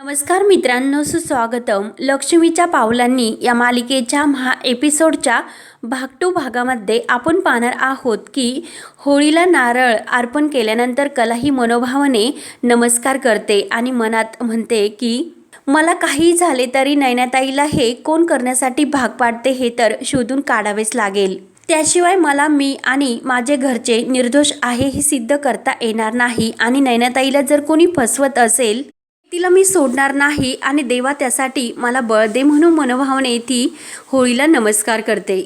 नमस्कार मित्रांनो, सुस्वागतम. लक्ष्मीच्या पावलांनी या मालिकेच्या एपिसोडच्या भाग 2 भागामध्ये आपण पाहणार आहोत की होळीला नारळ अर्पण केल्यानंतर कला ही मनोभावाने नमस्कार करते आणि मनात म्हणते की मला काही झाले तरी नयनाताईला हे कोण करण्यासाठी भाग पाडते हे तर शोधून काढावेच लागेल. त्याशिवाय मला मी आणि माझे घरचे निर्दोष आहे हे सिद्ध करता येणार नाही आणि नयनाताईला जर कोणी फसवत असेल तिला मी सोडणार नाही आणि देवा त्यासाठी मला बळ दे म्हणून मनोभावाने ती होळीला नमस्कार करते.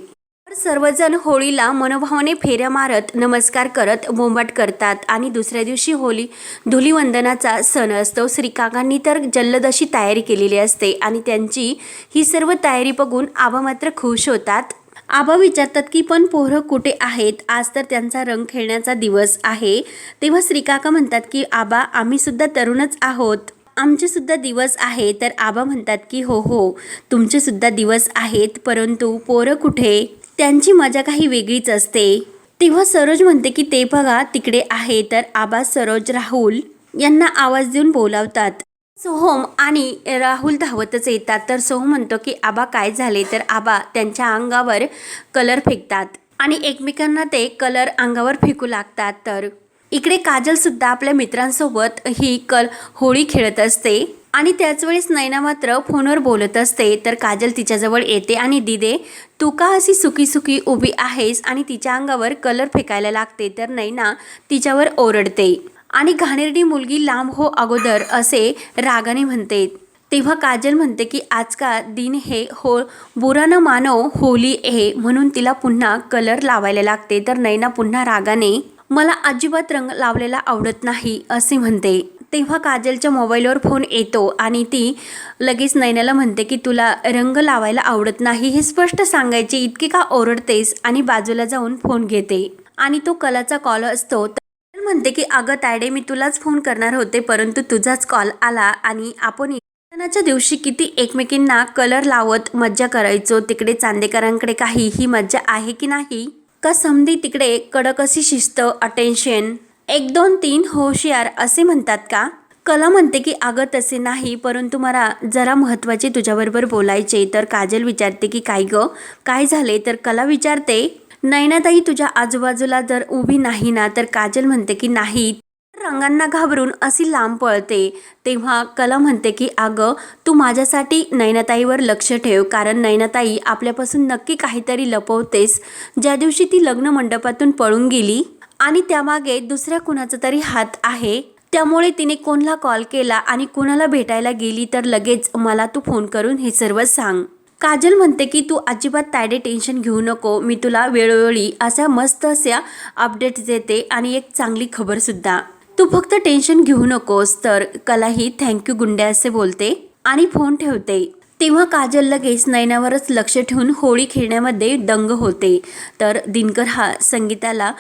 सर्वजण होळीला मनोभावाने फेऱ्या मारत नमस्कार करत बोंबाट करतात आणि दुसऱ्या दिवशी होळी धुलीवंदनाचा सण असतो. श्रीकाकांनी तर जल्लोद अशी तयारी केलेली असते आणि त्यांची ही सर्व तयारी बघून आबा मात्र खुश होतात. आबा विचारतात की पण पोरं कुठे आहेत, आज तर त्यांचा रंग खेळण्याचा दिवस आहे. तेव्हा श्रीकाका म्हणतात की आबा आम्ही सुद्धा तरुणच आहोत, आमचे सुद्धा दिवस आहे. तर आबा म्हणतात की हो तुमचे सुद्धा दिवस आहेत, परंतु पोरं कुठे, त्यांची मजा काही वेगळीच असते. तेव्हा सरोज म्हणते की ते बघा तिकडे आहे. तर आबा सरोज राहुल यांना आवाज देऊन बोलावतात. सोहम आणि राहुल धावतच येतात. तर सोहम म्हणतो की आबा काय झाले. तर आबा त्यांच्या अंगावर कलर फेकतात आणि एकमेकांना ते कलर अंगावर फेकू लागतात. तर इकडे काजल सुद्धा आपल्या मित्रांसोबत ही होळी खेळत असते आणि त्याच वेळेस नैना मात्र फोनवर बोलत असते. तर काजल तिच्याजवळ येते आणि दिदे तू का अशी सुकी सुकी उभी आहेस आणि तिच्या अंगावर कलर फेकायला लागते. तर नैना तिच्यावर ओरडते आणि घाणेरडी मुलगी लांब हो अगोदर असे रागाने म्हणते. तेव्हा काजल म्हणते की आज का दिन है बुरा न मानो होली आहे म्हणून तिला पुन्हा कलर लावायला लागते. तर नैना पुन्हा रागाने मला अजिबात रंग लावलेला आवडत नाही असे म्हणते. तेव्हा काजलच्या मोबाईलवर फोन येतो आणि ती लगेच नैनाला म्हणते की तुला रंग लावायला आवडत नाही हे स्पष्ट सांगायचे, इतके का ओरडतेस, आणि बाजूला जाऊन फोन घेते आणि तो कलाचा कॉल असतो. म्हणते की अगं तायडे मी तुलाच फोन करणार होते परंतु तुझाच कॉल आला आणि आपण सणाच्या दिवशी किती एकमेकींना कलर लावत मज्जा करायचो, तिकडे चांदेकरांकडे काही ही मज्जा आहे की नाही का समधी तिकडे कडक अशी शिस्त, अटेन्शन, 1 2 3 होशियार असे म्हणतात का. कला म्हणते की अगं तसे नाही परंतु मला जरा महत्त्वाचे तुझ्याबरोबर बोलायचे. तर काजल विचारते की काय ग काय झाले. तर कला विचारते नयनाताई तुझ्या आजूबाजूला जर उभी नाही ना. तर काजल म्हणते की नाही, रंगांना घाबरून अशी लांब पळते. तेव्हा कला म्हणते की अगं तू माझ्यासाठी नयनाताईवर लक्ष ठेव, कारण नयनाताई आपल्यापासून नक्की काहीतरी लपवतेस. ज्या दिवशी ती लग्न मंडपातून पळून गेली आणि त्यामागे दुसऱ्या कुणाचा तरी हात आहे, त्यामुळे तिने कोणाला कॉल केला आणि कुणाला भेटायला गेली तर लगेच मला तू फोन करून हे सर्व सांग. काजल म्हणते की तू अजिबात तायडे टेन्शन घेऊ नको, मी तुला वेळोवेळी अशा मस्त अशा अपडेट्स देते आणि एक चांगली खबर सुद्धा, तू फक्त टेन्शन घेऊ नकोस. तर कलाही थँक्यू गुंड्या असे बोलते आणि फोन ठेवते. तेव्हा काजल लगेच नयनावरच लक्ष ठेवून होळी खेळण्यामध्ये दंग होते. तर दिनकर हा संगीताला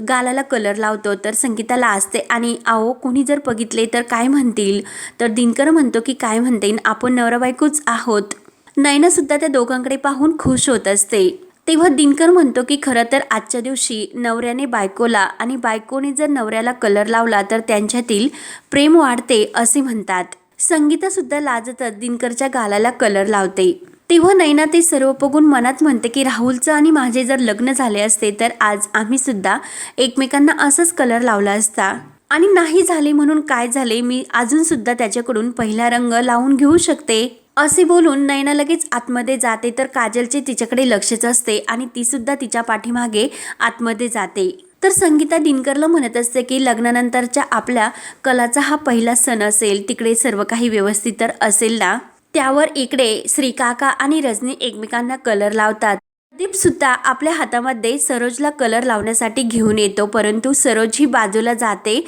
गालाला कलर लावतो. तर संगीताला असते आणि आओ कोणी जर बघितले तर काय म्हणतील. तर दिनकर म्हणतो की काय म्हणते, आपण नवरा बायकोच आहोत. नयना सुद्धा त्या दोघांकडे पाहून खुश होत असते. तेव्हा दिनकर म्हणतो की खरं तर आजच्या दिवशी नवऱ्याने बायकोला आणि बायकोने जर नवऱ्याला कलर लावला तर त्यांच्यातील प्रेम वाढते असे म्हणतात. संगीता सुद्धा लाजतच दिनकरच्या गालाला कलर लावते. तेव्हा नैना ते सर्व बघून मनात म्हणते की राहुलचं आणि माझे जर लग्न झाले असते तर आज आम्ही सुद्धा एकमेकांना असंच कलर लावला असता, आणि नाही झाले म्हणून काय झाले, मी अजून सुद्धा त्याच्याकडून पहिला रंग लावून घेऊ शकते असे बोलून नैना लगेच आतमध्ये जाते. तर काजलचे तिच्याकडे लक्षच असते आणि ती सुद्धा तिच्या पाठीमागे आतमध्ये जाते. तर संगीता दिनकरला म्हणत असते की लग्नानंतरच्या आपल्या कलाचा हा पहिला सण असेल, तिकडे सर्व काही व्यवस्थित तर असेल ना. त्यावर इकडे श्रीकाका आणि रजनी एकमेकांना कलर लावतात. प्रदीप सुद्धा आपल्या हातामध्ये सरोजला कलर लावण्यासाठी घेऊन येतो, परंतु सरोज ही बाजूला जाते.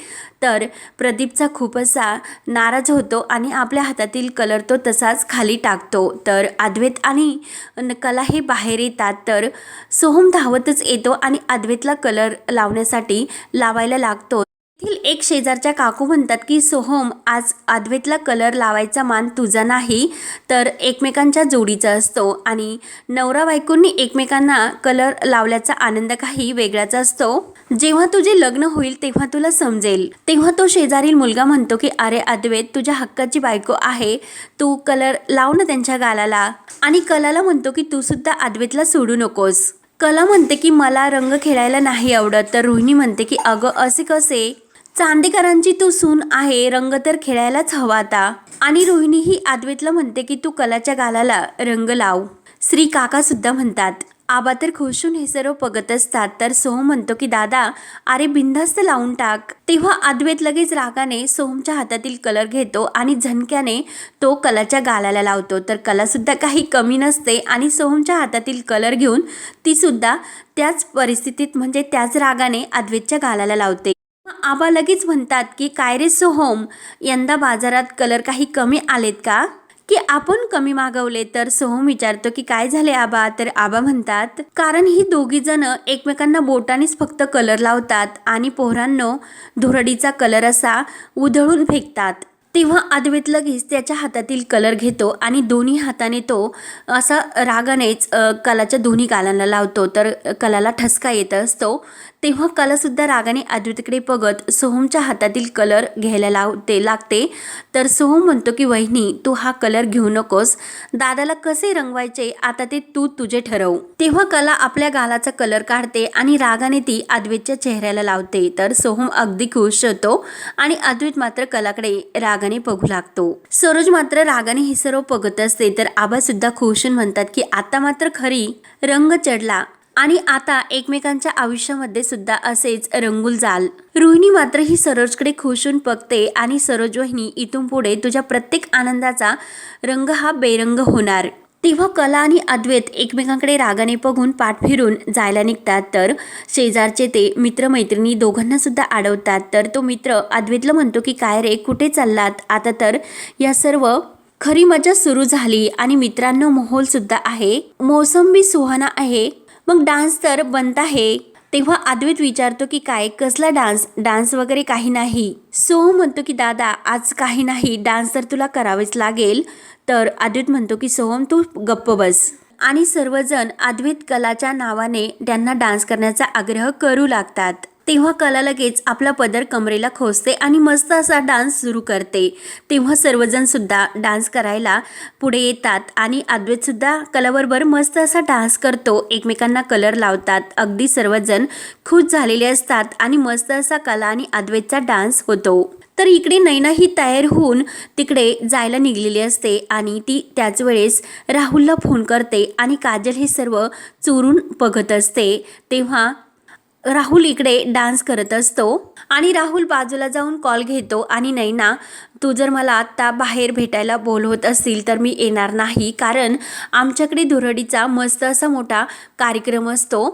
तर प्रदीपचा खूप असा नाराज होतो आणि आपल्या हातातील कलर तो तसाच खाली टाकतो. तर अद्वैत आणि कला हे बाहेर येतात. तर सोहम धावतच येतो आणि अद्वैतला कलर लावण्यासाठी लावायला लागतो. तेथील एक शेजारच्या काकू म्हणतात की सोहम, आज अद्वैतला कलर लावायचा मान तुझा नाही तर एकमेकांच्या जोडीचा असतो आणि नवरा बायकोंनी एकमेकांना कलर लावल्याचा आनंद काही वेगळाच असतो. जेव्हा तुझे लग्न होईल तेव्हा तुला समजेल. तेव्हा तो शेजारील मुलगा म्हणतो की अरे अद्वैत, तुझ्या हक्काची बायको आहे, तू कलर लाव ना त्यांच्या गालाला. आणि कलाला म्हणतो की तू सुद्धा अद्वैतला सोडू नकोस. कला म्हणते की मला रंग खेळायला नाही आवडत. तर रोहिणी म्हणते की अगं असे कसे, चांदेकरांची तू सून आहे, रंग तर खेळायलाच हवा आता. आणि रोहिणी ही अद्वैतला म्हणते की तू कलाच्या गालाला रंग लाव. श्री काका सुद्धा म्हणतात. आबा तर खुशून हे सर्व बघत असतात. तर सोहम म्हणतो की दादा, अरे बिनधास्त लावून टाक. तेव्हा अद्वैत लगेच रागाने सोहमच्या हातातील कलर घेतो आणि झणक्याने तो कलाच्या गालाला लावतो. तर कला सुद्धा काही कमी नसते आणि सोहमच्या हातातील कलर घेऊन ती सुद्धा त्याच परिस्थितीत म्हणजे त्याच रागाने अद्वैतच्या गालाला लावते. आबा लगेच म्हणतात की काय रे सोहम, यंदा बाजारात कलर काही कमी आलेत का, की आपण कमी मागवले. तर सोहम विचारतो की काय झाले आबा. तर आबा म्हणतात कारण ही दोघी जण एकमेकांना बोटानेच फक्त कलर लावतात आणि पोरांनो धुरडीचा कलर असा उधळून फेकतात. तेव्हा अद्वैत लगेच त्याच्या हातातील कलर घेतो आणि दोन्ही हाताने तो असा रागानेच कलाच्या दोन्ही गालांना लावतो. तर कलाला ठसका येत असतो. तेव्हा कलासुद्धा रागाने अद्वैतकडे बघत सोहमच्या हातातील कलर घ्यायला लागते. तर सोहम म्हणतो की वहिनी, तू हा कलर घेऊ नकोस, दादाला कसे रंगवायचे आता ते तू तुझे ठरव. तेव्हा कला आपल्या गालाचा कलर काढते आणि रागाने ती अद्वैतच्या चेहऱ्याला लावते. तर सोहम अगदी खुश होतो आणि अद्वैत मात्र कलाकडे रागाने बघू लागतो. सरोज मात्र रागाने हे सर्व बघत असते. तर आबा सुद्धा खुशून म्हणतात की आता मात्र खरी रंग चढला आणि आता एकमेकांच्या आयुष्यामध्ये सुद्धा असेच रंगूल जाल. रोहिणी मात्र ही सरोजकडे खुशून बघते आणि सरोज वहिनी, इथून पुढे तुझ्या प्रत्येक आनंदाचा रंग हा बेरंग होणार. तेव्हा कला आणि अद्वैत एकमेकांकडे रागाने बघून पाठ फिरून जायला निघतात. तर शेजारचे ते मित्रमैत्रिणी दोघांना सुद्धा अडवतात. तर तो मित्र अद्वैतला म्हणतो की काय रे, कुठे चाललात, आता तर या सर्व खरी मजा सुरू झाली आणि मित्रांनो माहोल सुद्धा आहे, मोसंबी सुहाना आहे, मग डान्स तर बनत आहे. तेव्हा अद्वैत विचारतो की काय, कसला डान्स वगैरे काही नाही. सोहम म्हणतो की दादा आज काही नाही, डान्स तर तुला करावेच लागेल. तर अद्वैत म्हणतो की सोहम तू गप्प बस. आणि सर्वजण अद्वैत कलाच्या नावाने त्यांना डान्स करण्याचा आग्रह करू लागतात. तेव्हा कला लगेच आपला पदर कमरेला खोचते आणि मस्त असा डान्स सुरू करते. तेव्हा सर्वजण सुद्धा डान्स करायला पुढे येतात आणि अद्वैत सुद्धा कलाबरोबर मस्त असा डान्स करतो. एकमेकांना कलर लावतात. अगदी सर्वजण खुश झालेले असतात आणि मस्त असा कला आणि अद्वैतचा डान्स होतो. तर इकडे नैना ही तयार होऊन तिकडे जायला निघलेली असते आणि ती त्याच वेळेस राहुलला फोन करते आणि काजल हे सर्व चोरून बघत असते. तेव्हा राहुल इकडे डान्स करत असतो आणि राहुल बाजूला जाऊन कॉल घेतो आणि नैना, तू जर मला आत्ता बाहेर भेटायला बोलवत असतील तर मी येणार नाही, कारण आमच्याकडे धुरडीचा मस्त असा मोठा कार्यक्रम असतो.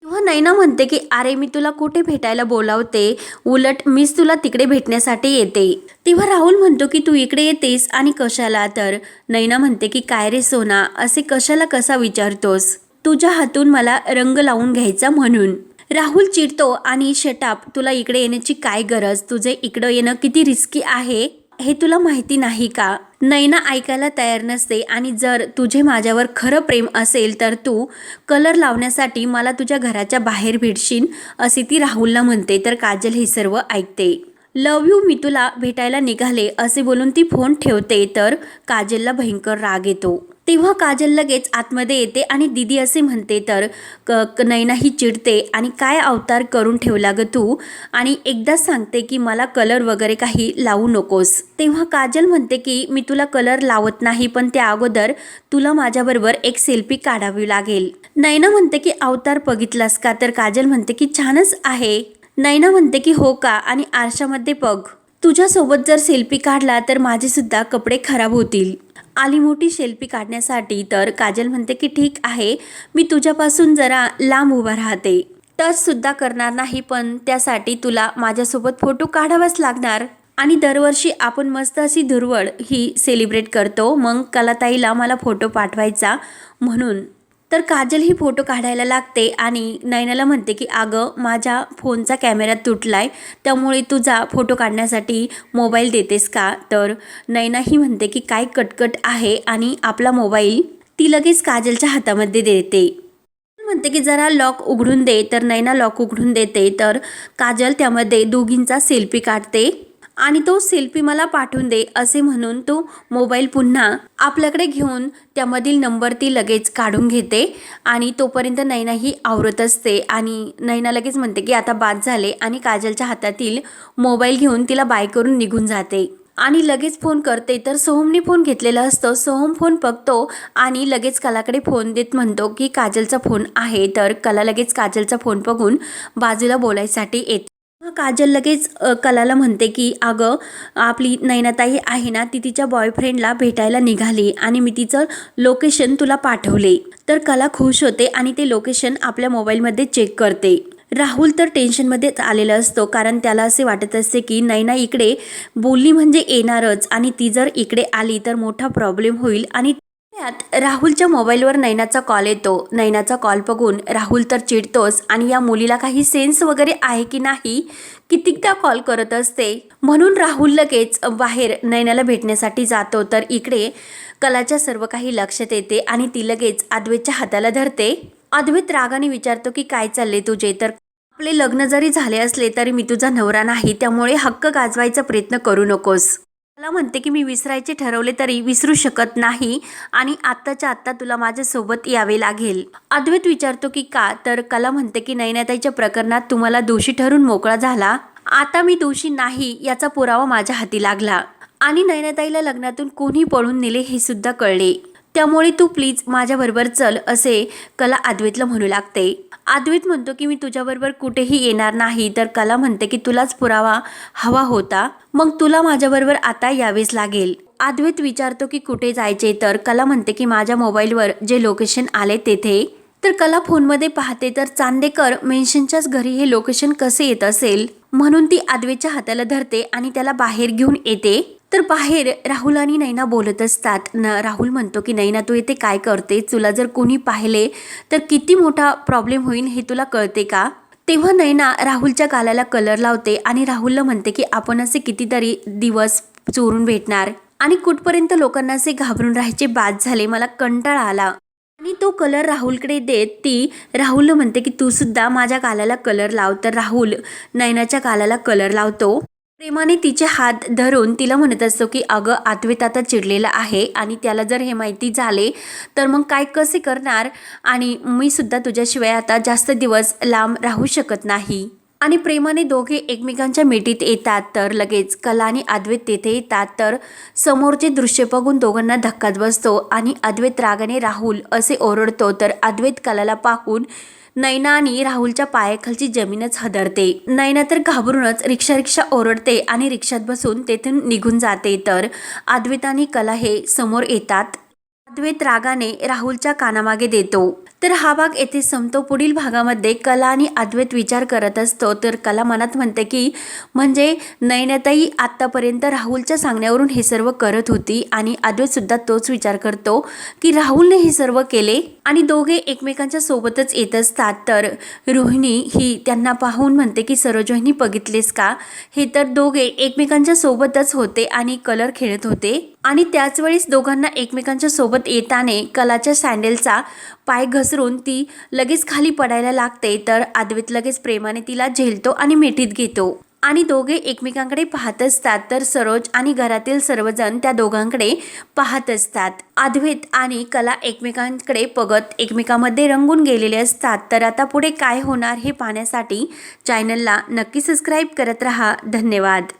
तेव्हा नैना म्हणते की अरे मी तुला कुठे भेटायला बोलावते, उलट मीच तुला तिकडे भेटण्यासाठी येते. तेव्हा राहुल म्हणतो की तू इकडे येतेस आणि कशाला. तर नैना म्हणते की काय रे सोना, असे कशाला कसा विचारतोस, तुझ्या हातून मला रंग लावून घ्यायचा म्हणून. राहुल चिडतो आणि शटाप, तुला इकडे येण्याची काय गरज, तुझे इकडं येणं किती रिस्की आहे हे तुला माहिती नाही का. नैना ऐकायला तयार नसते आणि जर तुझे माझ्यावर खरं प्रेम असेल तर तू कलर लावण्यासाठी मला तुझ्या घराच्या बाहेर भेटशील असे ती राहुलला म्हणते. तर काजल हे सर्व ऐकते. लव यू, मी तुला भेटायला निघाले असे बोलून ती फोन ठेवते. तर काजलला भयंकर राग येतो. तेव्हा काजल लगेच आतमध्ये येते आणि दीदी असे म्हणते. तर नैना ही चिडते आणि काय अवतार करून ठेवला ग तू, आणि एकदाच सांगते की मला कलर वगैरे काही लावू नकोस. तेव्हा काजल म्हणते की मी तुला कलर लावत नाही, पण त्या अगोदर तुला माझ्याबरोबर एक सेल्फी काढावी लागेल. नैना म्हणते की अवतार बघितलास का. तर काजल म्हणते की छानच आहे. नैना म्हणते की हो का, आणि आरशामध्ये बघ, तुझ्यासोबत जर सेल्फी काढला तर माझे सुद्धा कपडे खराब होतील. आली मोठी सेल्फी काढण्यासाठी. तर काजल म्हणते की ठीक आहे, मी तुझ्यापासून जरा लांब उभा राहते, टच सुद्धा करणार नाही, पण त्यासाठी तुला माझ्यासोबत फोटो काढावाच लागणार. आणि दरवर्षी आपण मस्त अशी धुरवड ही सेलिब्रेट करतो, मग कलाताईला मला फोटो पाठवायचा म्हणून. तर काजल ही फोटो काढायला लागते आणि नयनाला म्हणते की अगं माझ्या फोनचा कॅमेरा तुटलाय, त्यामुळे तुझा फोटो काढण्यासाठी मोबाईल देतेस का. तर नयना ही म्हणते की काय कटकट आहे आणि आपला मोबाईल ती लगेच काजलच्या हातामध्ये देते. म्हणते की जरा लॉक उघडून दे. तर नयना लॉक उघडून देते. तर काजल त्यामध्ये दोघींचा सेल्फी काढते आणि तो सेल्फी मला पाठवून दे असे म्हणून तो मोबाईल पुन्हा आपल्याकडे घेऊन त्यामधील नंबर ती लगेच काढून घेते आणि तोपर्यंत नयना ही आवरत असते आणि नयना लगेच म्हणते की आता बाद झाले आणि काजलच्या हातातील मोबाईल घेऊन तिला बाय करून निघून जाते आणि लगेच फोन करते. तर सोहमने फोन घेतलेला असतो. सोहम फोन बघतो आणि लगेच कलाकडे फोन देत म्हणतो की काजलचा फोन आहे. तर कला लगेच काजलचा फोन बघून बाजूला बोलायसाठी येते. काजल लगेच कलाला म्हणते की अगं आपली नयनाताई आहे ना, ती तिच्या बॉयफ्रेंडला भेटायला निघाली आणि मी तिचं लोकेशन तुला पाठवले. तर कला खुश होते आणि ते लोकेशन आपल्या मोबाईलमध्ये चेक करते. राहुल तर टेन्शनमध्येच आलेला असतो, कारण त्याला असे वाटत असते की नयना इकडे बोलली म्हणजे येणारच आणि ती जर इकडे आली तर मोठा प्रॉब्लेम होईल. आणि त्यात राहुलच्या मोबाईलवर नयनाचा कॉल येतो. नयनाचा कॉल बघून राहुल तर चिडतोच आणि या मुलीला काही सेन्स वगैरे आहे की नाही, कितीकदा कॉल करत असते. म्हणून राहुल लगेच बाहेर नयनाला भेटण्यासाठी जातो. तर इकडे कलाच्या सर्व काही लक्षात येते आणि ती लगेच अद्वैतच्या हाताला धरते. अद्वैत रागाने विचारतो की काय चालले तुझे. तर आपले लग्न जरी झाले असले तरी मी तुझा नवरा नाही, त्यामुळे हक्क गाजवायचा प्रयत्न करू नकोस. मला म्हणते की मी विसरायचे ठरवले तरी विसरू शकत नाही आणि आत्ताच्या आत्ता तुला माझ्यासोबत यावे लागेल. अद्वैत विचारतो की का. तर कला म्हणते की नयनाताईच्या प्रकरणात तुम्हाला दोषी ठरून मोकळा झाला, आता मी दोषी नाही याचा पुरावा माझ्या हाती लागला आणि नयनाताईला लग्नातून कोणी पळून नेले हे सुद्धा कळले, त्यामुळे तू प्लीज माझ्याबरोबर चल असे कला अद्वैतला म्हणू लागते. अद्वैत म्हणतो की मी तुझ्याबरोबर कुठेही येणार नाही. तर कला म्हणते की तुलाच पुरावा हवा होता, मग तुला माझ्याबरोबर आता यावेच लागेल. अद्वैत विचारतो की कुठे जायचे. तर कला म्हणते की माझ्या मोबाईलवर जे लोकेशन आले तेथे. तर कला फोनमध्ये पाहते तर चांदेकर मेन्शनच्याच घरी हे लोकेशन कसे येत असेल, म्हणून ती अद्वैतच्या हाताला धरते आणि त्याला बाहेर घेऊन येते. तर बाहेर राहुल आणि नयना बोलत असतात. राहुल म्हणतो की नयना तू इथे काय करते, तुला जर कोणी पाहिले तर किती मोठा प्रॉब्लेम होईल हे तुला कळते का. तेव्हा नयना राहुलच्या गालाला कलर लावते आणि राहुलला म्हणते की आपण असे कितीतरी दिवस चोरून भेटणार आणि कुठपर्यंत लोकांना असे घाबरून राहायचे, बाद झाले, मला कंटाळा आला. आणि तो कलर राहुलकडे देत ती राहुलला म्हणते की तू सुद्धा माझ्या गालाला कलर लाव. तर राहुल नयनाच्या गालाला कलर लावतो. प्रेमाने तिचे हात धरून तिला म्हणत असतो की अगं अद्वैत आता चिडलेला आहे आणि त्याला जर हे माहिती झाले तर मग काय कसे करणार, आणि मी सुद्धा तुझ्याशिवाय आता जास्त दिवस लांब राहू शकत नाही. आणि प्रेमाने दोघे एकमेकांच्या मिठीत येतात. तर लगेच कला आणि अद्वैत तेथे येतात. तर समोरचे दृश्य बघून दोघांना धक्काच बसतो आणि अद्वैत रागाने राहुल असे ओरडतो. तर अद्वैत कलाला पाहून नयना आणि राहुलच्या पायाखालची जमीनच हादरते. नयना तर घाबरूनच रिक्षा ओरडते आणि रिक्षात बसून तेथून निघून जाते. तर अद्वैत आणि कला हे समोर येतात. अद्वैत रागाने राहुलच्या कानामागे देतो. तर हा भाग येथे संपतो. पुढील भागामध्ये कला आणि अद्वैत विचार करत असतो. तर कला मनात म्हणते की म्हणजे नयनाताई आत्तापर्यंत राहुलच्या सांगण्यावरून हे सर्व करत होती आणि अद्वैत सुद्धा तोच विचार करतो की राहुलने हे सर्व केले आणि दोघे एकमेकांच्या सोबतच येत असतात. तर रोहिणी ही त्यांना पाहून म्हणते की सरोजनी बघितलेस का, हे तर दोघे एकमेकांच्या सोबतच होते आणि कलर खेळत होते. आणि त्याच वेळेस दोघांना एकमेकांच्या सोबत येताने कलाच्या सँडलचा पाय घसरून ती लगेच खाली पडायला लागते. तर अद्वैत लगेच प्रेमाने तिला झेलतो आणि मिठीत घेतो आणि दोघे एकमेकांकडे पाहत असतात. तर सरोज आणि घरातील सर्वजण त्या दोघांकडे पाहत असतात. अद्वैत आणि कला एकमेकांकडे बघत एकमेकांमध्ये रंगून गेलेले असतात. तर आता पुढे काय होणार हे पाहण्यासाठी चॅनलला नक्की सबस्क्राईब करत राहा. धन्यवाद.